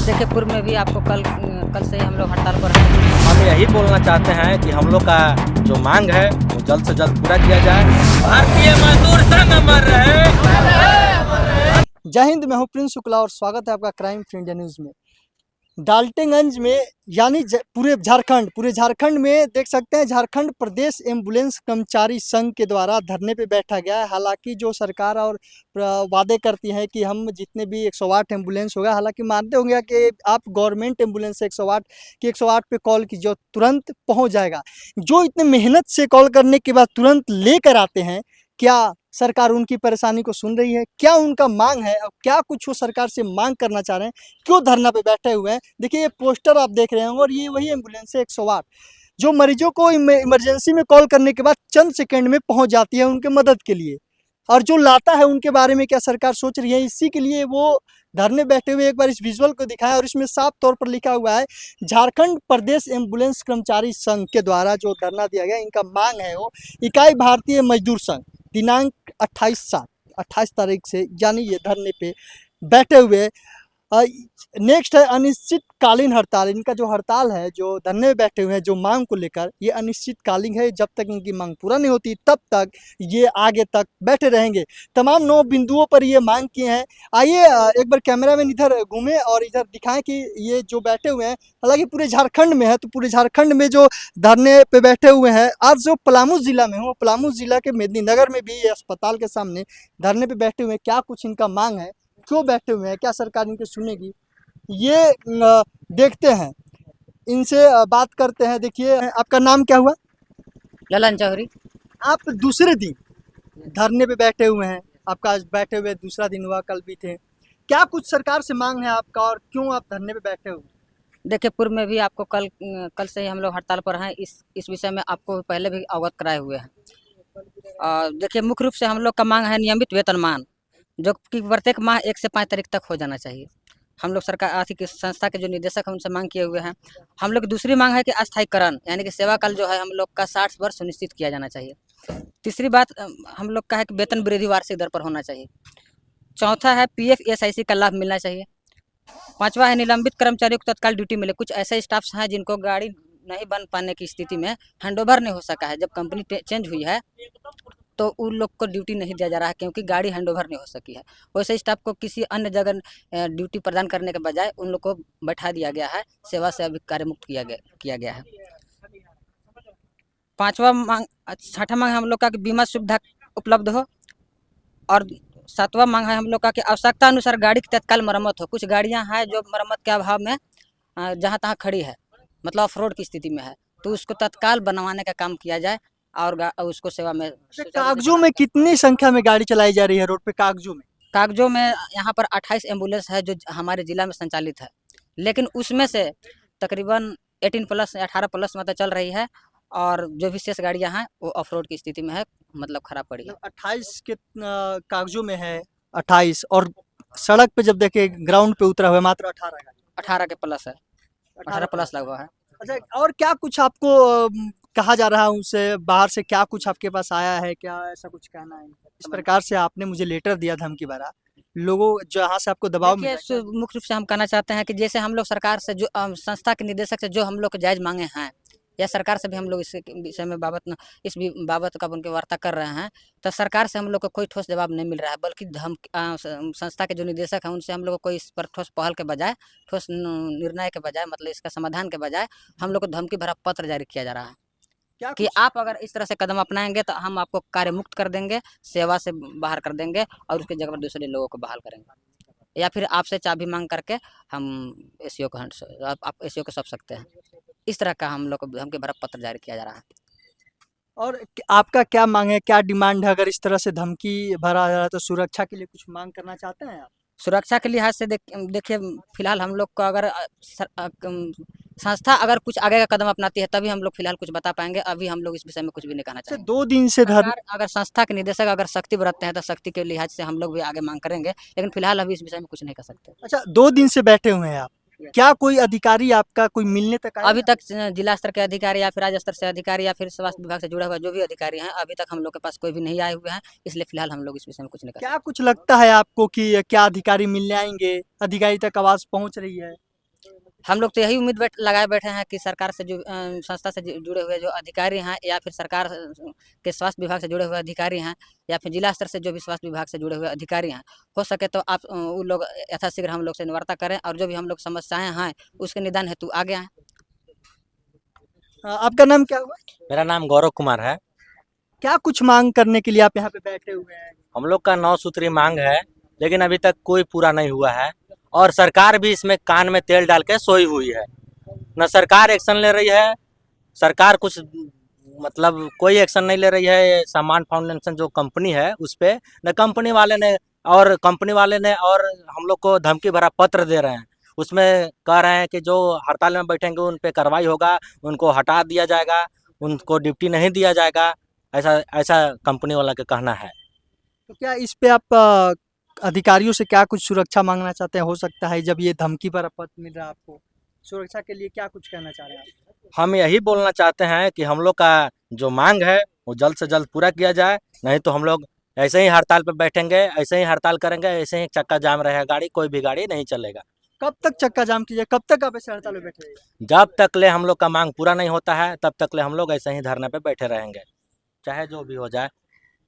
देखिए पूर्व में भी आपको कल कल से ही हम लोग हड़ताल पर हैं। हम यही बोलना चाहते हैं कि हम लोग का जो मांग है वो जल्द से जल्द पूरा किया जाए। भारतीय मजदूर संघ अमर रहे। जय हिंद, मैं हूं प्रिंस शुक्ला और स्वागत है आपका क्राइम फ्री इंडिया न्यूज़ में। डाल्टनगंज में यानी पूरे झारखंड में देख सकते हैं, झारखंड प्रदेश एम्बुलेंस कर्मचारी संघ के द्वारा धरने पे बैठा गया है। हालांकि जो सरकार और वादे करती है कि हम जितने भी 108 एम्बुलेंस होगा, हालांकि मानते होंगे कि आप गवर्नमेंट एम्बुलेंस से 108 की 108 पे कॉल कीजिए और तुरंत पहुंच जाएगा। जो इतने मेहनत से कॉल करने के बाद तुरंत लेकर आते हैं, क्या सरकार उनकी परेशानी को सुन रही है? क्या उनका मांग है और क्या कुछ वो सरकार से मांग करना चाह रहे हैं? क्यों धरना पे बैठे हुए हैं? देखिए ये पोस्टर आप देख रहे होंगे और ये वही एम्बुलेंस है 108 जो मरीजों को इमरजेंसी में कॉल करने के बाद चंद सेकंड में पहुंच जाती है उनके मदद के लिए। और जो लाता है उनके बारे में क्या सरकार सोच रही है? इसी के लिए वो धरने बैठे हुए। एक बार इस विजुअल को दिखाएं और इसमें साफ तौर पर लिखा हुआ है झारखंड प्रदेश एम्बुलेंस कर्मचारी संघ के द्वारा जो धरना दिया गया, इनका मांग है वो इकाई भारतीय मजदूर संघ दिनांक 28 तारीख से यानी ये धरने पे बैठे हुए। नेक्स्ट है अनिश्चितकालीन हड़ताल। इनका जो हड़ताल है, जो धरने में बैठे हुए हैं, जो मांग को लेकर, ये अनिश्चितकालीन है। जब तक इनकी मांग पूरा नहीं होती तब तक ये आगे तक बैठे रहेंगे। तमाम 9 बिंदुओं पर ये मांग किए हैं। आइए एक बार कैमरा मैन इधर घूमे और इधर दिखाएं कि ये जो बैठे हुए हैं, हालांकि पूरे झारखंड में है, तो पूरे झारखंड में जो धरने पे बैठे हुए हैं, आज जो पलामू जिला में हूँ, पलामू जिला के मेदिनीनगर में भी ये अस्पताल के सामने धरने पे बैठे हुए हैं। क्या कुछ इनका मांग है, क्यों बैठे हुए हैं, क्या सरकार इनकी सुनेगी, ये देखते हैं, इनसे बात करते हैं। देखिए आपका नाम क्या हुआ? ललन चौहरी। आप दूसरे दिन धरने पे बैठे हुए हैं, आपका आज बैठे हुए दूसरा दिन हुआ, कल भी थे। क्या कुछ सरकार से मांग है आपका और क्यों आप धरने पे बैठे हुए? देखिए पूर्व में भी आपको कल से ही हम लोग हड़ताल पर हैं। इस विषय में आपको पहले भी अवगत कराए हुए हैं। देखिए मुख्य रूप से हम लोग का मांग है नियमित वेतनमान, जो कि प्रत्येक माह 1 से 5 तारीख तक हो जाना चाहिए। हम लोग सरकार आर्थिक संस्था के जो निदेशक हैं उनसे मांग किए हुए हैं। हम लोग की दूसरी मांग है कि अस्थायीकरण यानी कि सेवा काल जो है हम लोग का 60 वर्ष सुनिश्चित किया जाना चाहिए। तीसरी बात हम लोग का है कि वेतन वृद्धि वार्षिक दर पर होना चाहिए। चौथा है पीएफ ईएसआईसी का लाभ मिलना चाहिए। पांचवा है निलंबित कर्मचारियों को तत्काल ड्यूटी मिले। कुछ ऐसे स्टाफ्स हैं जिनको गाड़ी नहीं बन पाने की स्थिति में हैंडओवर नहीं हो सका है, जब कंपनी चेंज हुई है तो उन लोग को ड्यूटी नहीं दिया जा रहा है क्योंकि गाड़ी हैंडओवर नहीं हो सकी है। वैसे स्टाफ को किसी अन्य जगह ड्यूटी प्रदान करने के बजाय उन लोग को बैठा दिया गया है, सेवा से अभी कार्य मुक्त किया गया है। छठा मांग है हम लोग का कि बीमा सुविधा उपलब्ध हो। और सातवां मांग है हम लोग का कि आवश्यकता अनुसार गाड़ी की तत्काल मरम्मत हो। कुछ गाड़ियां हैं जो मरम्मत के अभाव में जहां तहां खड़ी है, मतलब ऑफ रोड की स्थिति में है, तो उसको तत्काल बनवाने का काम किया जाए और उसको सेवा में। कागजों में कितनी संख्या में गाड़ी चलाई जा रही है रोड पे? कागजों में यहाँ पर 28 एम्बुलेंस है जो हमारे जिला में संचालित है, लेकिन उसमें से तकरीबन 18+ मतलब चल रही है और जो भी शेष गाड़ियाँ हैं वो ऑफ रोड की स्थिति में है, मतलब खराब पड़ी है। 28 के कागजों में है 28, और सड़क पे जब देखे ग्राउंड पे उतरा हुआ है मात्र 18 गाड़ी। 18 के प्लस है, 18+ लगा हुआ है। अच्छा, और क्या कुछ आपको कहा जा रहा है उनसे? बाहर से क्या कुछ आपके पास आया है? क्या ऐसा कुछ कहना है? इस प्रकार से आपने मुझे लेटर दिया धमकी भरा, लोगों जहाँ से आपको दबाव मिला। मुख्य रूप से हम कहना चाहते हैं कि जैसे हम लोग सरकार से जो संस्था के निदेशक से जो हम लोग जायज मांगे हैं, या सरकार से भी हम लोग इस विषय में बाबत का उनके वार्ता कर रहे हैं, तो सरकार से हम लोग को कोई ठोस जवाब नहीं मिल रहा है, बल्कि संस्था के जो निदेशक हैं उनसे हम लोग को कोई इस पर ठोस पहल के बजाय, ठोस निर्णय के बजाय, मतलब इसका समाधान के बजाय हम लोग को धमकी भरा पत्र जारी किया जा रहा है कि आप अगर इस तरह से कदम अपनाएंगे तो हम आपको कार्य मुक्त कर देंगे, सेवा से बाहर कर देंगे और उसकी जगह पर दूसरे लोगों को बहाल करेंगे, या फिर आपसे चाबी मांग करके हम एसईओ को आप एसईओ को सौंप सकते हैं। इस तरह का हम लोग को धमकी भरा पत्र जारी किया जा रहा है। और आपका क्या मांग है, क्या डिमांड है? अगर इस तरह से धमकी भरा जा रहा है तो सुरक्षा के लिए कुछ मांग करना चाहते हैं आप? सुरक्षा के लिहाज से देखिए फिलहाल हम लोग को अगर संस्था अगर कुछ आगे का कदम अपनाती है तभी हम लोग फिलहाल कुछ बता पाएंगे। अभी हम लोग इस विषय में कुछ भी नहीं कहना चाहेंगे। 2 दिन से अगर संस्था के निदेशक अगर सख्ती बरतते हैं तो सख्ती के लिहाज से हम लोग भी आगे मांग करेंगे, लेकिन फिलहाल अभी इस विषय में कुछ नहीं कर सकते। अच्छा, 2 दिन से बैठे हुए हैं आप, क्या कोई अधिकारी आपका कोई मिलने तक आया? अभी तक जिला स्तर के अधिकारी या फिर राज्य स्तर से अधिकारी या फिर स्वास्थ्य विभाग से जुड़ा हुआ जो भी अधिकारी हैं, अभी तक हम लोग के पास कोई भी नहीं आए हुए हैं, इसलिए फिलहाल हम लोग इस विषय में कुछ नहीं कर क्या कुछ लगता है आपको कि क्या अधिकारी मिलने आएंगे, अधिकारी तक आवाज पहुंच रही है? हम लोग तो यही उम्मीद लगाए बैठे हैं कि सरकार से जो संस्था से जुड़े हुए जो अधिकारी हैं या फिर सरकार के स्वास्थ्य विभाग से जुड़े हुए अधिकारी हैं या फिर जिला स्तर से जो भी स्वास्थ्य विभाग से जुड़े हुए अधिकारी हैं, हो सके तो आप उन लोग यथाशीघ्र हम लोग से निवार्ता करें और जो भी हम लोग समस्याएं हैं उसके निदान हेतु आगे आएँ। आपका नाम क्या हुआ? मेरा नाम गौरव कुमार है। क्या कुछ मांग करने के लिए आप यहाँ पे बैठे हुए हैं? हम लोग का 9 सूत्री मांग है, लेकिन अभी तक कोई पूरा नहीं हुआ है और सरकार भी इसमें कान में तेल डाल के सोई हुई है। न सरकार एक्शन ले रही है, सरकार कुछ मतलब कोई एक्शन नहीं ले रही है। ये सामान फाउंडेशन जो कंपनी है उस पर न कंपनी वाले ने और हम लोग को धमकी भरा पत्र दे रहे हैं। उसमें कह रहे हैं कि जो हड़ताल में बैठेंगे उन पे कार्रवाई होगा, उनको हटा दिया जाएगा, उनको ड्यूटी नहीं दिया जाएगा। ऐसा ऐसा कंपनी वाला का कहना है। तो क्या इस पे आप अधिकारियों से क्या कुछ सुरक्षा मांगना चाहते हैं? हो सकता है जब ये धमकी पर पत्र मिल रहा है आपको, सुरक्षा के लिए क्या कुछ कहना चाह रहे हैं आप? हम यही बोलना चाहते हैं कि हम लोग का जो मांग है वो जल्द से जल्द पूरा किया जाए, नहीं तो हम लोग ऐसे ही हड़ताल पर बैठेंगे, ऐसे ही हड़ताल करेंगे, ऐसे ही चक्का जाम रहेगा, गाड़ी कोई भी गाड़ी नहीं चलेगा। कब तक चक्का जाम कीजिए? कब तक आप ऐसे हड़ताल में बैठे रहिएगा? जब तक ले हम लोग का मांग पूरा नहीं होता है तब तक ले हम लोग ऐसे ही धरने पे बैठे रहेंगे, चाहे जो भी हो जाए।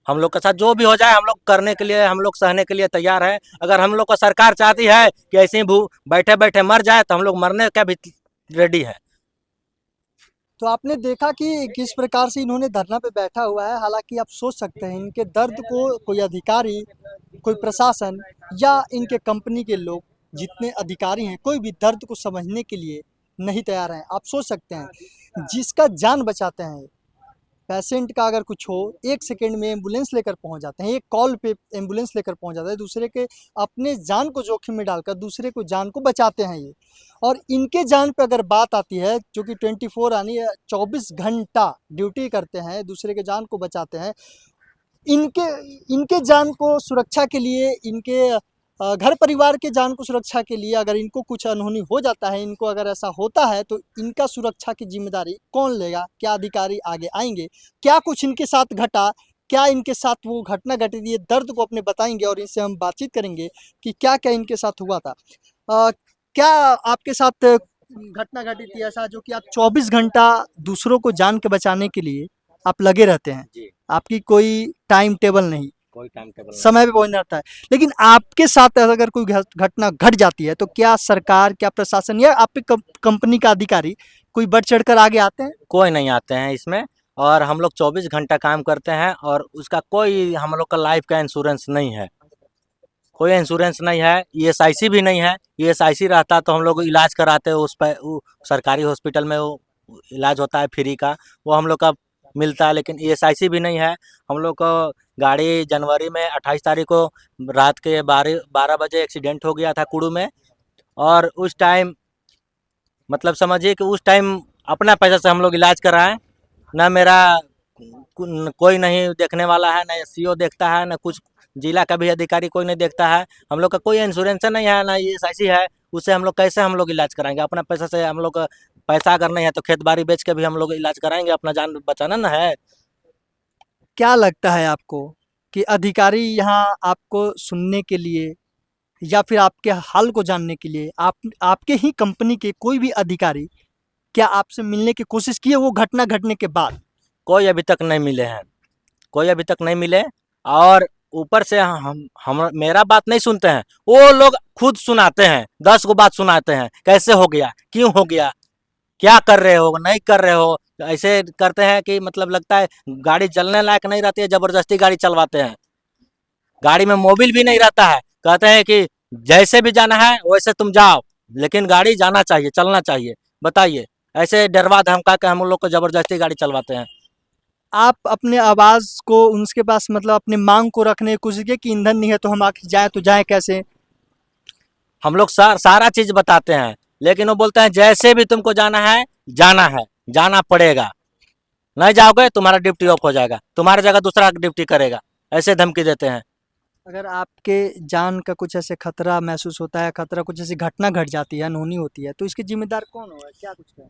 हम लोग के साथ जो भी हो जाए हम लोग करने के लिए, हम लोग सहने के लिए तैयार है। अगर हम लोग को सरकार चाहती है कि ऐसे ही बैठे बैठे मर जाए तो हम लोग मरने का भी रेडी है। तो आपने देखा कि किस प्रकार से इन्होंने धरना पे बैठा हुआ है। हालांकि आप सोच सकते हैं इनके दर्द को कोई अधिकारी, कोई प्रशासन या इनके कंपनी के लोग जितने अधिकारी हैं, कोई भी दर्द को समझने के लिए नहीं तैयार हैं। आप सोच सकते हैं जिसका जान बचाते हैं, पेशेंट का अगर कुछ हो 1 सेकंड में एम्बुलेंस लेकर पहुंच जाते हैं, एक कॉल पे एम्बुलेंस लेकर पहुंच जाते हैं, दूसरे के अपने जान को जोखिम में डालकर दूसरे को जान को बचाते हैं ये। और इनके जान पे अगर बात आती है, जो कि 24 यानी 24 घंटा ड्यूटी करते हैं, दूसरे के जान को बचाते हैं, इनके इनके जान को सुरक्षा के लिए, इनके घर परिवार के जान को सुरक्षा के लिए अगर इनको कुछ अनहोनी हो जाता है, इनको अगर ऐसा होता है तो इनका सुरक्षा की जिम्मेदारी कौन लेगा? क्या अधिकारी आगे आएंगे? क्या कुछ इनके साथ घटा? क्या इनके साथ वो घटना घटी थी? ये दर्द को अपने बताएंगे और इनसे हम बातचीत करेंगे कि क्या क्या इनके साथ हुआ था। क्या आपके साथ घटना घटी थी ऐसा, जो कि आप 24 घंटा दूसरों को जान के बचाने के लिए आप लगे रहते हैं? जी, आपकी कोई टाइम टेबल नहीं, कोई टाइम टेबल नहीं। समय पे पहुंचना रहता है। लेकिन आपके साथ अगर कोई घटना घट जाती है तो क्या सरकार, क्या प्रशासन या आपकी कंपनी का अधिकारी कोई बढ़ चढ़कर आगे आते हैं? कोई नहीं आते हैं इसमें। और हम लोग 24 घंटा काम करते हैं और उसका कोई हम लोग का लाइफ का इंश्योरेंस नहीं है, कोई इंश्योरेंस नहीं है। ईएसआईसी भी नहीं है। ईएसआईसी रहता तो हम लोग इलाज कराते, उस पर सरकारी हॉस्पिटल में वो इलाज होता है फ्री का, वो हम लोग का मिलता है। लेकिन ईएसआईसी भी नहीं है। हम लोग को गाड़ी जनवरी में 28 तारीख को रात के 12 बजे एक्सीडेंट हो गया था कुड़ू में। और उस टाइम मतलब समझिए कि उस टाइम अपना पैसा से हम लोग इलाज कराएं। ना मेरा कोई नहीं देखने वाला है, ना सीओ देखता है, ना कुछ जिला का भी अधिकारी कोई नहीं देखता है। हम लोग का कोई इंश्योरेंस नहीं है, ना ईएसआईसी है। उससे हम लोग कैसे हम लोग इलाज कराएंगे? अपना पैसा से हम लोग का पैसा अगर नहीं है तो खेत बाड़ी बेच के भी हम लोग इलाज कराएंगे, अपना जान बचाना ना है। क्या लगता है आपको कि अधिकारी यहाँ आपको सुनने के लिए या फिर आपके हाल को जानने के लिए आपके ही कंपनी के कोई भी अधिकारी क्या आपसे मिलने की कोशिश की है वो घटना घटने के बाद? कोई अभी तक नहीं मिले हैं, कोई अभी तक नहीं मिले। और ऊपर से हम मेरा बात नहीं सुनते हैं, वो लोग खुद सुनाते हैं, 10 को बात सुनाते हैं, कैसे हो गया, क्यों हो गया, क्या कर रहे हो, नहीं कर रहे हो। ऐसे करते हैं कि मतलब लगता है गाड़ी चलने लायक नहीं रहती है, जबरदस्ती गाड़ी चलवाते हैं। गाड़ी में मोबिल भी नहीं रहता है, कहते हैं कि जैसे भी जाना है वैसे तुम जाओ, लेकिन गाड़ी जाना चाहिए, चलना चाहिए। बताइए, ऐसे डरवा धमका के हम लोग को जबरदस्ती गाड़ी चलवाते हैं। आप अपने आवाज़ को उनके पास मतलब अपने मांग को रखने की कोशिश की कि ईंधन नहीं है तो हम आखिर जाएँ तो जाएँ कैसे? हम लोग सारा चीज बताते हैं, लेकिन वो बोलते हैं जैसे भी तुमको जाना है, जाना पड़ेगा, नहीं जाओगे तुम्हारा ड्यूटी ऑफ हो जाएगा, तुम्हारी जगह दूसरा ड्यूटी करेगा, ऐसे धमकी देते हैं। अगर आपके जान का कुछ ऐसे खतरा महसूस होता है, खतरा कुछ ऐसी घटना घट जाती है, अनहोनी होती है, तो इसके जिम्मेदार कौन होगा? क्या कुछ कहें?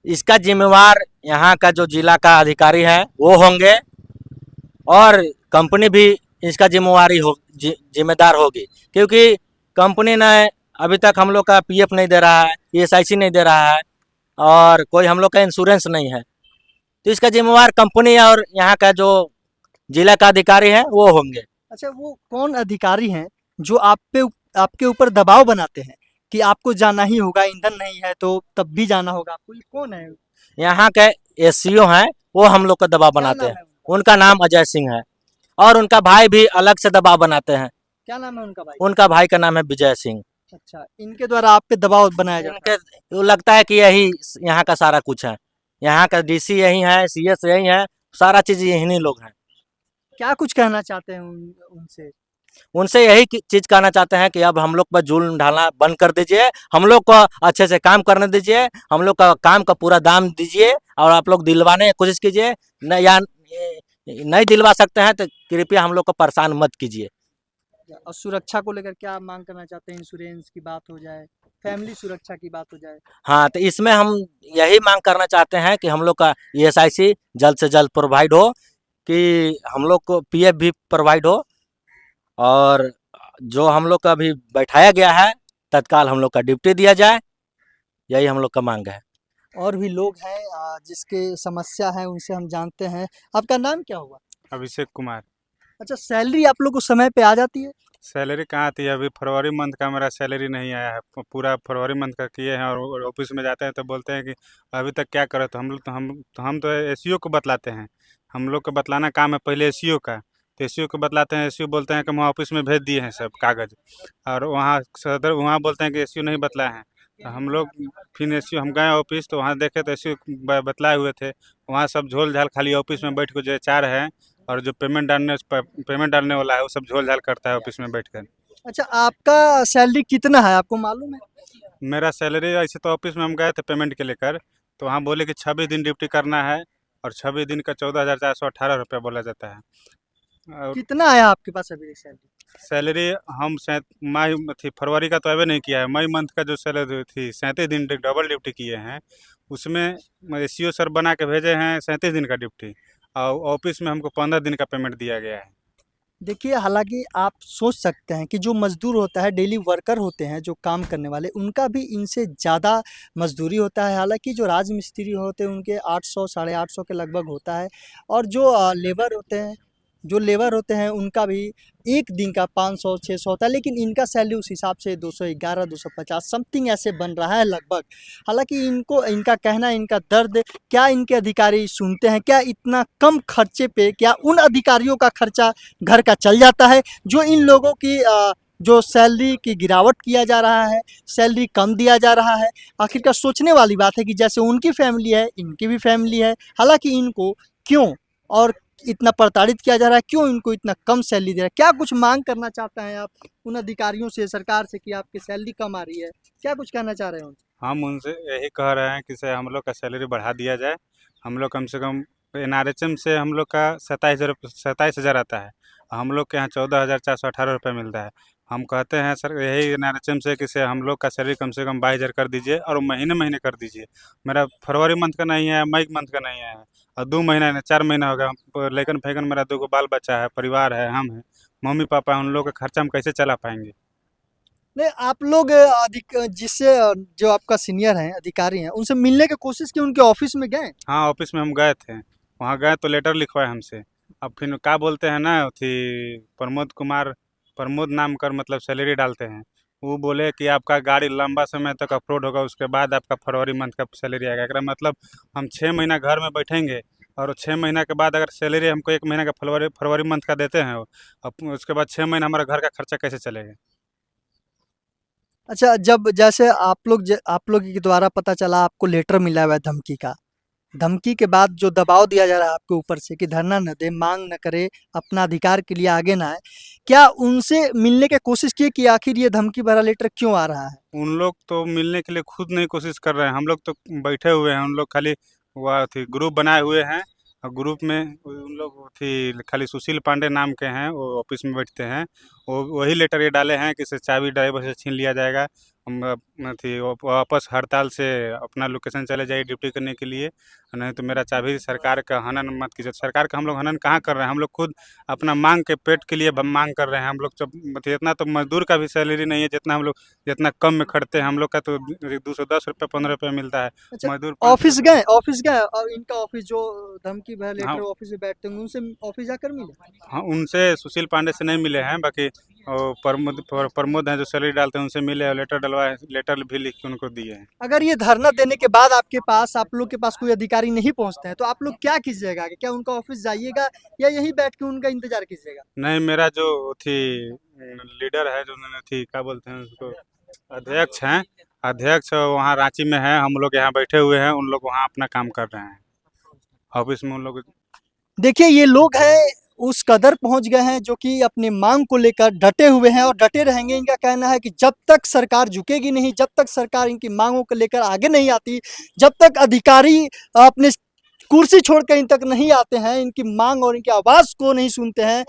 इसका जिम्मेवार यहाँ का जो जिला का अधिकारी है वो होंगे, और कंपनी भी इसका जिम्मेदार होगी, क्योंकि कंपनी ने अभी तक हम लोग का पीएफ नहीं दे रहा है, ईएसआईसी नहीं दे रहा है, और कोई हम लोग का इंश्योरेंस नहीं है। तो इसका जिम्मेवार कंपनी और यहाँ का जो जिला का अधिकारी है वो होंगे। अच्छा, वो कौन अधिकारी हैं जो आपके ऊपर दबाव बनाते हैं कि आपको जाना ही होगा, ईंधन नहीं है तो तब भी जाना होगा आपको? ये कौन है? यहाँ के एससीओ हैं, वो हम लोग का दबाव क्या बनाते नाम हैं। है उनका? उनका नाम अजय सिंह है, और उनका भाई भी अलग से दबाव बनाते हैं। क्या नाम है उनका भाई? उनका भाई का नाम है विजय सिंह। अच्छा, इनके द्वारा आप पे दबाव बनाया जाता है। इनके वो लगता है कि यही यहाँ का सारा कुछ है, यहाँ का डीसी यही है, सीएस यही है, सारा चीज यही लोग हैं। क्या कुछ कहना चाहते हैं उनसे? उनसे यही चीज कहना चाहते हैं कि अब हम लोग पर जुल्म ढालना बंद कर दीजिए, हम लोग को अच्छे से काम करने दीजिए, हम लोग का काम का पूरा दाम दीजिए, और आप लोग दिलवाने की कोशिश कीजिए, न या नहीं दिलवा सकते हैं तो कृपया हम लोग को परेशान मत कीजिए। और सुरक्षा को लेकर क्या मांग करना चाहते हैं? इंश्योरेंस की बात हो जाए, फैमिली सुरक्षा की बात हो जाए। हाँ, तो इसमें हम यही मांग करना चाहते हैं कि हम लोग का ईएसआईसी जल्द से जल्द प्रोवाइड हो, कि हम लोग को पीएफ भी प्रोवाइड हो, और जो हम लोग का अभी बैठाया गया है तत्काल हम लोग का ड्यूटी दिया जाए, यही हम लोग का मांग है। और भी लोग हैं जिसके समस्या है, उनसे हम जानते हैं। आपका नाम क्या हुआ? अभिषेक कुमार। अच्छा, सैलरी आप लोग को समय पे आ जाती है? सैलरी कहाँ आती है? अभी फरवरी मंथ का मेरा सैलरी नहीं आया है। पूरा फरवरी मंथ का किए हैं, और ऑफिस में जाते हैं तो बोलते हैं कि अभी तक क्या करो। तो हम तो एसीओ को बतलाते हैं। हम लोग को बतलाना काम है पहले एसीओ का। तो एसीओ को बतलाते हैं, एसीओ बोलते हैं कि हम ऑफिस में भेज दिए हैं सब कागज़, और वहाँ सदर वहाँ बोलते हैं कि एसीओ नहीं बतलाए हैं। तो हम लोग फिर एसीओ हम गए ऑफिस, तो वहाँ देखे तो एसीओ बतलाए हुए थे। वहाँ सब झोल झाल खाली ऑफिस में बैठ के जो एचआर है और जो पेमेंट डालने वाला है वो सब झोल झाल करता है ऑफिस में बैठकर। अच्छा, आपका सैलरी कितना है आपको मालूम है? मेरा सैलरी ऐसे तो ऑफिस में हम गए थे पेमेंट के लेकर, तो वहाँ बोले कि 26 दिन ड्यूटी करना है, और 26 दिन का 14,418 रुपया बोला जाता है। और कितना आया आपके पास अभी सैलरी? सैलरी हम मई थी, फरवरी का तो अभी नहीं किया है। मई मंथ का जो सैलरी थी 37 दिन डबल ड्यूटी किए हैं, उसमें एसीओ सर बना के भेजे हैं 37 दिन का ड्यूटी, और ऑफिस में हमको 15 दिन का पेमेंट दिया गया है। देखिए, हालांकि आप सोच सकते हैं कि जो मजदूर होता है, डेली वर्कर होते हैं, जो काम करने वाले, उनका भी इनसे ज़्यादा मजदूरी होता है। हालांकि जो राजमिस्त्री होते हैं उनके 800 साढ़े 800 के लगभग होता है, और जो लेबर होते हैं उनका भी एक दिन का 500 600 होता है, लेकिन इनका सैलरी उस हिसाब से 211 250 समथिंग ऐसे बन रहा है लगभग। हालांकि इनका कहना, इनका दर्द, क्या इनके अधिकारी सुनते हैं? क्या इतना कम खर्चे पे क्या उन अधिकारियों का खर्चा घर का चल जाता है जो इन लोगों की जो सैलरी की गिरावट किया जा रहा है, सैलरी कम दिया जा रहा है? आखिरकार सोचने वाली बात है कि जैसे उनकी फैमिली है, इनकी भी फैमिली है, हालांकि इनको क्यों और इतना प्रताड़ित किया जा रहा है, क्यों इनको इतना कम सैलरी दे रहा है? क्या कुछ मांग करना चाहते हैं आप उन अधिकारियों से, सरकार से, कि आपकी सैलरी कम आ रही है? क्या कुछ कहना चाह रहे हैं उनसे? हम उनसे यही कह रहे हैं कि हम लोग का सैलरी बढ़ा दिया जाए। हम लोग कम से कम एनआरएचएम से हम लोग का 27,000 आता है, हम लोग के यहाँ 14,418 रुपये मिलता है। हम कहते हैं सर यही एनआरएचएम से कि हम लोग का सैलरी कम से कम 22,000 कर दीजिए, और महीने महीने कर दीजिए। मेरा फरवरी मंथ का नहीं है, मई मंथ का नहीं है, और 2 महीना नहीं 4 महीना हो गया। लेकिन फेंकन मेरा 2 गो बाल बच्चा है, परिवार है, हम हैं, मम्मी पापा हैं, उन लोगों का खर्चा हम कैसे चला पाएंगे? नहीं, आप लोग जो आपका सीनियर हैं, अधिकारी हैं, उनसे मिलने की कोशिश की, उनके ऑफिस में गए? हाँ, ऑफिस में हम गए थे, वहाँ गए तो लेटर लिखवाए हमसे। अब फिर क्या बोलते हैं ना, थी प्रमोद नाम कर मतलब सैलरी डालते हैं। वो बोले कि आपका गाड़ी लंबा समय तक अपलोड होगा, उसके बाद आपका फरवरी मंथ का सैलरी आएगा। एकरा मतलब हम 6 महीना घर में बैठेंगे, और 6 महीना के बाद अगर सैलरी हमको 1 महीना का फरवरी मंथ का देते हैं, अब उसके बाद 6 महीना हमारा घर का खर्चा कैसे चलेगा? अच्छा, जब जैसे आप लोग के द्वारा पता चला, आपको लेटर मिला हुआ है धमकी का, धमकी के बाद जो दबाव दिया जा रहा है आपके ऊपर से कि धरना न दे, मांग न करे, अपना अधिकार के लिए आगे ना आए, क्या उनसे मिलने की कोशिश की कि आखिर ये धमकी भरा लेटर क्यों आ रहा है? उन लोग तो मिलने के लिए खुद नहीं कोशिश कर रहे हैं, हम लोग तो बैठे हुए हैं। उन लोग खाली वह ग्रुप बनाए हुए हैं, और ग्रुप में उन लोग थी खाली सुशील पांडे नाम के हैं, वो ऑफिस में बैठते हैं। वो वही लेटर ये डाले हैं कि से चाबी ड्राइवर से छीन लिया जाएगा। हम थी वो वापस हड़ताल से अपना लोकेशन चले जाइए ड्यूटी करने के लिए, नहीं तो मेरा चाबी सरकार का हनन मत कीजिए। सरकार का हम लोग हनन कहाँ कर रहे हैं, हम लोग खुद अपना मांग के पेट के लिए मांग कर रहे हैं। हम लोग जब इतना तो मजदूर का भी सैलरी नहीं है जितना हम लोग जितना कम में खटते हैं। हम लोग का तो 210 रुपये 15 रुपये मिलता है, अच्छा, मजदूर ऑफिस गए और इनका ऑफिस जो धमकी भरा लेटर हाँ ऑफिस में बैठते हैं उनसे ऑफिस जाकर मिले? हाँ, उनसे सुशील पांडे से नहीं मिले हैं, बाकी वो प्रमोद हैं जो सैलरी डालते हैं उनसे मिले और लेटर डलवाए, लेटर भी लिख के उनको दिए हैं। अगर ये धरना देने के बाद आपके पास आप लोग के पास कोई अधिकारी नहीं पहुंचते हैं तो आप लोग क्या कीजिएगा आगे? क्या उनका ऑफिस जाइएगा या यहीं बैठ के उनका इंतजार कीजिएगा? नहीं, मेरा जो थी लीडर है, जो उन्होंने थी क्या बोलते हैं उसको, अध्यक्ष हैं, अध्यक्ष वहाँ रांची में है, हम लोग यहाँ बैठे हुए हैं, उन लोग वहाँ अपना काम कर रहे हैं ऑफिस में। उन लोग देखिए ये लोग हैं उस कदर पहुंच गए हैं जो कि अपनी मांग को लेकर डटे हुए हैं और डटे रहेंगे। इनका कहना है कि जब तक सरकार झुकेगी नहीं, जब तक सरकार इनकी मांगों को लेकर आगे नहीं आती, जब तक अधिकारी अपने कुर्सी छोड़कर इन तक नहीं आते हैं, इनकी मांग और इनकी आवाज़ को नहीं सुनते हैं,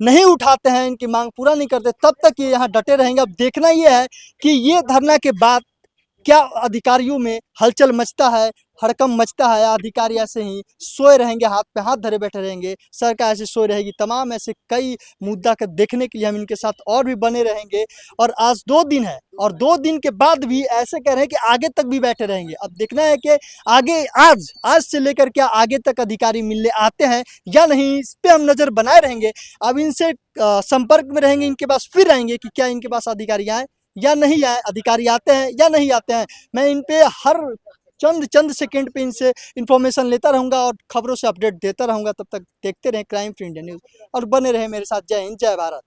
नहीं उठाते हैं, इनकी मांग पूरा नहीं करते, तब तक ये यहाँ डटे रहेंगे। अब देखना ये है कि ये धरना के बाद क्या अधिकारियों में हलचल मचता है, हड़कंप मचता है, या अधिकारी ऐसे ही सोए रहेंगे, हाथ पे हाथ धरे बैठे रहेंगे, सरकार ऐसे सोए रहेगी। तमाम ऐसे कई मुद्दा का देखने के लिए हम इनके साथ और भी बने रहेंगे। और आज 2 दिन है और 2 दिन के बाद भी ऐसे कह रहे हैं कि आगे तक भी बैठे रहेंगे। अब देखना है कि आगे आज से लेकर क्या आगे तक अधिकारी मिलने आते हैं या नहीं, इस पे हम नज़र बनाए रहेंगे। अब इनसे संपर्क में रहेंगे, इनके पास फिर आएंगे कि क्या इनके पास अधिकारी आए या नहीं आए, अधिकारी आते हैं या नहीं आते हैं। मैं इन पे हर चंद सेकंड पे इनसे इन्फॉर्मेशन लेता रहूँगा और खबरों से अपडेट देता रहूँगा। तब तक देखते रहें क्राइम फ्री इंडिया न्यूज़ और बने रहे मेरे साथ। जय हिंद, जय भारत।